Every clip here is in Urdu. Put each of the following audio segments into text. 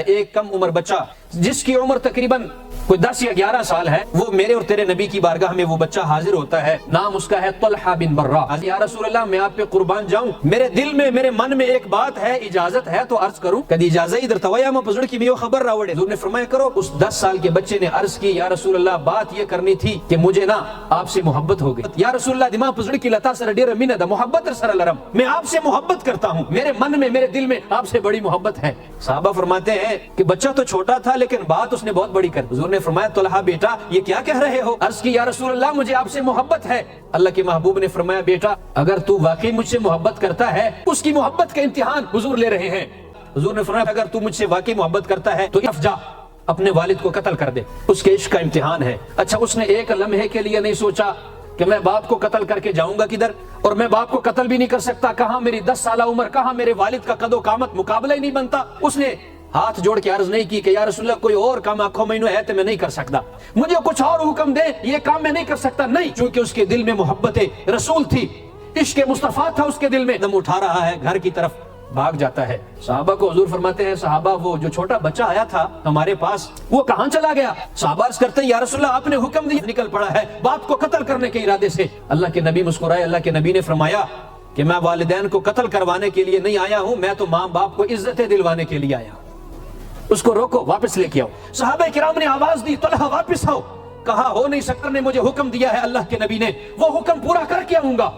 ایک کم عمر بچہ جس کی عمر تقریباً کوئی 10 یا 11 سال ہے، وہ میرے اور تیرے نبی کی بارگاہ میں وہ بچہ حاضر ہوتا ہے، نام اس کا ہے طلحہ بن برہ۔ یا رسول اللہ میں آپ پہ قربان جاؤں، میرے دل میں میرے من میں ایک بات ہے، اجازت ہے تو عرض کروں؟ کدی اجازت ادھر تویا میں پزڑ کی میں خبر راوڑے۔ حضور نے فرمایا کرو۔ اس 10 سال کے بچے نے عرض کی یا رسول اللہ بات یہ کرنی تھی کہ مجھے نا آپ سے محبت ہو گئی۔ یا رسول اللہ دماغ پزڑ کی لتا سر ڈیر مین دا محبت سر لرم، میں آپ سے محبت کرتا ہوں، میرے من میں میرے دل میں آپ سے بڑی محبت ہے۔ صحابہ فرماتے ہیں کہ بچہ تو چھوٹا تھا لیکن بات اس نے بہت بڑی کر۔ حضور نے فرمایا طلحہ بیٹا یہ کیا کہہ رہے ہو؟ عرض کی یا رسول اللہ مجھے آپ سے محبت ہے۔ اللہ کے محبوب نے فرمایا بیٹا اگر تو واقعی مجھ سے محبت کرتا ہے، اس کی محبت کا امتحان حضور لے رہے ہیں۔ حضور نے فرمایا اگر تو مجھ سے واقعی محبت کرتا ہے تو افجا اپنے والد کو قتل کر دے، اس کے عشق کا امتحان ہے۔ اچھا اس نے ایک لمحے کے لیے نہیں سوچا کہ میں باپ کو قتل کر کے جاؤں گا کدھر، اور میں باپ کو قتل بھی نہیں کر سکتا، کہاں میری 10 سالہ عمر، کہاں میرے والد کا قد و قامت، مقابلہ ہی نہیں بنتا۔ اس نے ہاتھ جوڑ کے عرض نہیں کی کہ یا رسول اللہ کوئی اور کام آنکھوں میں ہے تو میں نہیں کر سکتا، مجھے کچھ اور حکم دے، یہ کام میں نہیں کر سکتا۔ نہیں، چونکہ اس کے دل میں محبت رسول تھی، عشق مصطفیٰ تھا اس کے دل میں۔ دم اٹھا رہا ہے، گھر کی طرف بھاگ جاتا ہے۔ صحابہ کو حضور فرماتے ہیں صحابہ وہ جو چھوٹا بچہ آیا تھا ہمارے پاس وہ کہاں چلا گیا؟ صحابہ عرض کرتے ہیں یا رسول اللہ آپ نے حکم دیا، نکل پڑا ہے باپ کو قتل کرنے کے ارادے سے۔ اللہ کے نبی مسکرائے، اللہ کے نبی نے فرمایا کہ میں والدین کو قتل کروانے کے لیے نہیں آیا ہوں، میں تو ماں باپ کو عزتیں دلوانے کے لیے آیا ہوں۔ اس کو روکو، واپس لے کے آؤ۔ صحابہ کرام نے آواز دی طلحہ واپس آؤ، کہا ہو نہیں سکتا، نے مجھے حکم دیا ہے اللہ کے نبی نے، وہ حکم پورا کر کے آؤں گا۔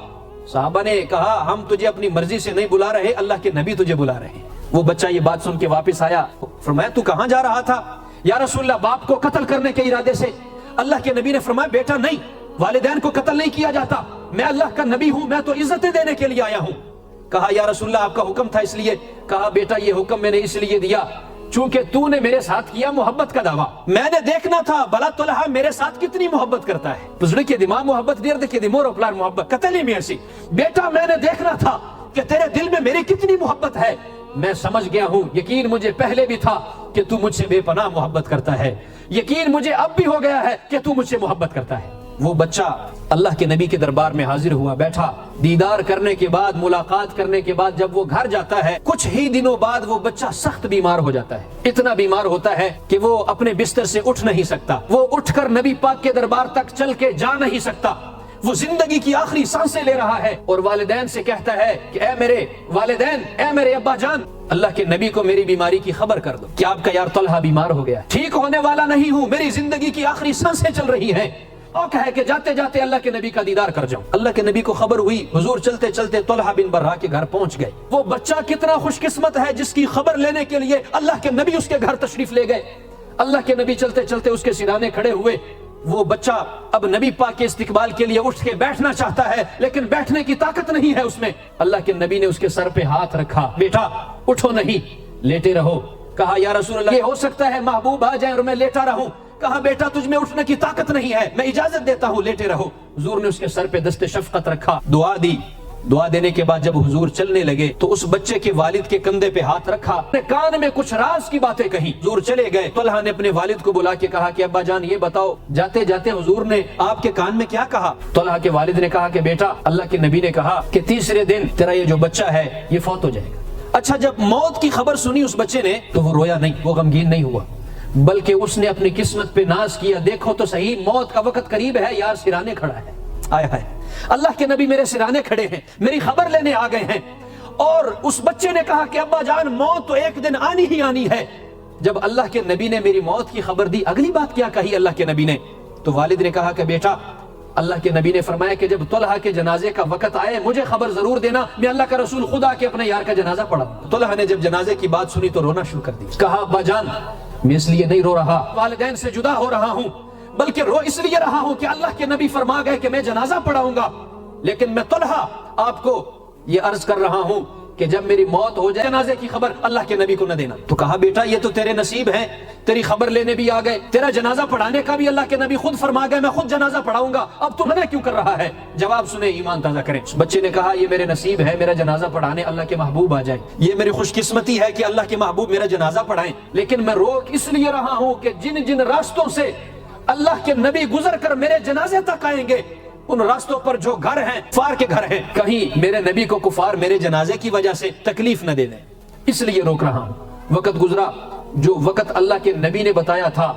صحابہ نے کہا ہم تجھے اپنی مرضی سے نہیں بلا رہے، اللہ کے نبی تجھے بلا رہے ہیں۔ وہ بچہ یہ بات سن کے واپس آیا، فرمایا تو کہاں جا رہا تھا؟ یا رسول اللہ باپ کو قتل کرنے کے ارادے سے۔ اللہ کے نبی نے فرمایا بیٹا نہیں، والدین کو قتل نہیں کیا جاتا، میں اللہ کا نبی ہوں، میں تو عزتیں دینے کے لیے آیا ہوں۔ کہا یا رسول اللہ آپ کا حکم تھا اس لیے؟ کہا بیٹا یہ حکم میں نے اس لیے دیا چونکہ تو نے میرے ساتھ کیا محبت کا دعویٰ، میں نے دیکھنا تھا بلا طلحہ میرے ساتھ کتنی محبت کرتا ہے۔ پزڑے کے دماغ محبت دیر دیکھے دمور اپلار محبت قتل ہی میں ایسی۔ بیٹا میں نے دیکھنا تھا کہ تیرے دل میں میری کتنی محبت ہے، میں سمجھ گیا ہوں، یقین مجھے پہلے بھی تھا کہ تو مجھ سے بے پناہ محبت کرتا ہے، یقین مجھے اب بھی ہو گیا ہے کہ تو مجھ سے محبت کرتا ہے۔ وہ بچہ اللہ کے نبی کے دربار میں حاضر ہوا، بیٹھا، دیدار کرنے کے بعد، ملاقات کرنے کے بعد جب وہ گھر جاتا ہے کچھ ہی دنوں بعد وہ بچہ سخت بیمار ہو جاتا ہے۔ اتنا بیمار ہوتا ہے کہ وہ اپنے بستر سے اٹھ نہیں سکتا، وہ اٹھ کر نبی پاک کے دربار تک چل کے جا نہیں سکتا، وہ زندگی کی آخری سانسیں لے رہا ہے اور والدین سے کہتا ہے کہ اے میرے والدین، اے میرے ابا جان، اللہ کے نبی کو میری بیماری کی خبر کر دو کہ آپ کا یار طلحہ بیمار ہو گیا، ٹھیک ہونے والا نہیں ہوں، میری زندگی کی آخری سانسیں چل رہی ہیں، اور کہے کہ جاتے جاتے اللہ کے نبی کا دیدار کر جاؤں۔ اللہ کے نبی کو خبر ہوئی، حضور چلتے چلتے طلحہ بن برہ کے گھر پہنچ گئے۔ وہ بچہ کتنا خوش قسمت ہے جس کی خبر لینے کے لیے اللہ کے نبی اس کے گھر تشریف لے گئے۔ اللہ کے نبی چلتے چلتے اس کے سرانے کھڑے ہوئے۔ وہ بچہ اب نبی پاک کے استقبال کے لیے اٹھ کے بیٹھنا چاہتا ہے لیکن بیٹھنے کی طاقت نہیں ہے اس میں۔ اللہ کے نبی نے اس کے سر پہ ہاتھ رکھا، بیٹا اٹھو نہیں، لیٹے رہو۔ کہا یا رسول اللہ یہ ہو سکتا ہے محبوب آ جائیں اور میں لیٹا رہوں؟ کہا بیٹا تجھ میں اٹھنے کی طاقت نہیں ہے، میں اجازت دیتا ہوں، لیٹے رہو۔ حضور نے اس کے سر پہ دست شفقت رکھا، دعا دی۔ دعا دینے کے بعد جب حضور چلنے لگے تو اس بچے کے والد کے کندھے پہ ہاتھ رکھا، اپنے کان میں کچھ راز کی باتیں کہی۔ حضور چلے گئے، طلحہ نے اپنے والد کو بلا کے کہا کہ ابا جان یہ بتاؤ جاتے جاتے حضور نے آپ کے کان میں کیا کہا؟ طلحہ کے والد نے کہا کہ بیٹا اللہ کے نبی نے کہا کہ تیسرے دن تیرا یہ جو بچہ ہے یہ فوت ہو جائے گا۔ اچھا جب موت کی خبر سنی اس بچے نے تو وہ رویا نہیں، وہ غمگین نہیں ہوا، بلکہ اس نے اپنی قسمت پہ ناز کیا، دیکھو تو صحیح موت کا وقت قریب ہے، یار سرانے کھڑا ہے، آیا ہے اللہ کے نبی میرے سرانے کھڑے ہیں، میری خبر لینے آ گئے ہیں۔ اور اس بچے نے کہا کہ ابا جان موت تو ایک دن آنی ہی آنی ہے۔ جب اللہ کے نبی نے میری موت کی خبر دی، اگلی بات کیا کہی اللہ کے نبی نے؟ تو والد نے کہا کہ بیٹا اللہ کے نبی نے فرمایا کہ جب طلحہ کے جنازے کا وقت آئے مجھے خبر ضرور دینا، میں اللہ کا رسول خدا کے اپنے یار کا جنازہ پڑھا۔ طلحہ نے جب جنازے کی بات سنی تو رونا شروع کر دی، کہا ابا جان میں اس لیے نہیں رو رہا والدین سے جدا ہو رہا ہوں، بلکہ رو اس لیے رہا ہوں کہ اللہ کے نبی فرما گئے کہ میں جنازہ پڑھاؤں گا، لیکن میں طلحہ آپ کو یہ عرض کر رہا ہوں کہ جب میری موت ہو جائے جنازے کی خبر اللہ کے نبی کو نہ دینا۔ تو کہا بیٹا یہ تو تیرے نصیب ہے، تیری خبر لینے بھی آ گئے، تیرا جنازہ پڑھانے کا بھی اللہ کے نبی خود فرما گئے میں خود جنازہ پڑھاؤں گا، اب تو منع کیوں کر رہا ہے؟ جواب سنے ایمان تازہ کریں۔ بچے نے کہا یہ میرے نصیب ہے میرا جنازہ پڑھانے اللہ کے محبوب آ جائے، یہ میری خوش قسمتی ہے کہ اللہ کے محبوب میرا جنازہ پڑھائیں، لیکن میں روک اس لیے رہا ہوں کہ جن جن راستوں سے اللہ کے نبی گزر کر میرے جنازے تک آئیں گے ان راستوں پر جو گھر ہیں کفار کے گھر ہیں، کہیں میرے نبی کو کفار میرے جنازے کی وجہ سے تکلیف نہ دے دیں، اس لیے روک رہا ہوں۔ وقت گزرا، جو وقت اللہ کے نبی نے بتایا تھا،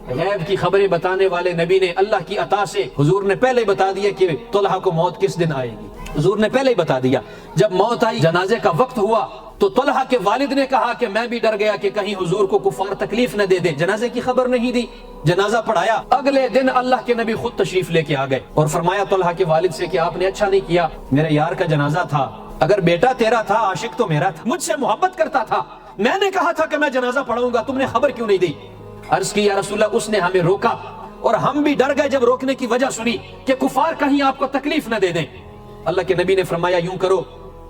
غیب کی خبریں بتانے والے نبی نے اللہ کی عطا سے حضور نے پہلے ہی بتا دیا کہ طلحہ کو موت کس دن آئے گی، حضور نے پہلے ہی بتا دیا۔ جب موت آئی، جنازے کا وقت ہوا، تو طلحہ کے والد نے کہا کہ میں بھی ڈر گیا کہ کہیں حضور کو کفار تکلیف نہ دے دے، جنازے کی خبر نہیں دی، جنازہ پڑھایا۔ اگلے دن اللہ کے نبی خود تشریف لے کے آ گئے اور فرمایا طلحہ کے والد سے کہ آپ نے اچھا نہیں کیا، میرے یار کا جنازہ تھا، اگر بیٹا تیرا تھا، عاشق تو میرا تھا، مجھ سے محبت کرتا تھا، میں نے کہا تھا کہ میں جنازہ پڑھاؤں گا، تم نے خبر کیوں نہیں دی؟ عرض کی یا رسول اللہ، اس نے ہمیں روکا اور ہم بھی ڈر گئے جب روکنے کی وجہ سنی کہ کفار کہیں آپ کو تکلیف نہ دے دیں۔ اللہ کے نبی نے فرمایا یوں کرو،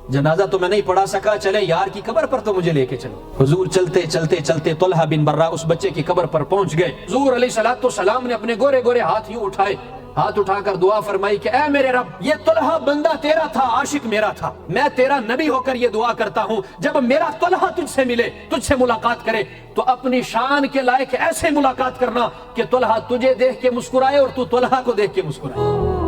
جنازہ تو میں نہیں پڑھا سکا، چلے یار کی قبر پر تو مجھے لے کے چلو۔ حضور چلتے چلتے چلتے طلحہ بن برہ اس بچے کی قبر پر پہنچ گئے۔ حضور علیہ الصلوۃ والسلام نے اپنے گورے گورے ہاتھ یوں اٹھائے، ہاتھ اٹھا کر دعا فرمائی کہ اے میرے رب، یہ طلحہ بندہ تیرا تھا، عاشق میرا تھا، میں تیرا نبی ہو کر یہ دعا کرتا ہوں، جب میرا طلحہ تجھ سے ملے، تجھ سے ملاقات کرے تو اپنی شان کے لائق ایسے ملاقات کرنا کہ طلحہ تجھے دیکھ کے مسکرائے اور تو طلحہ کو دیکھ کے مسکرائے۔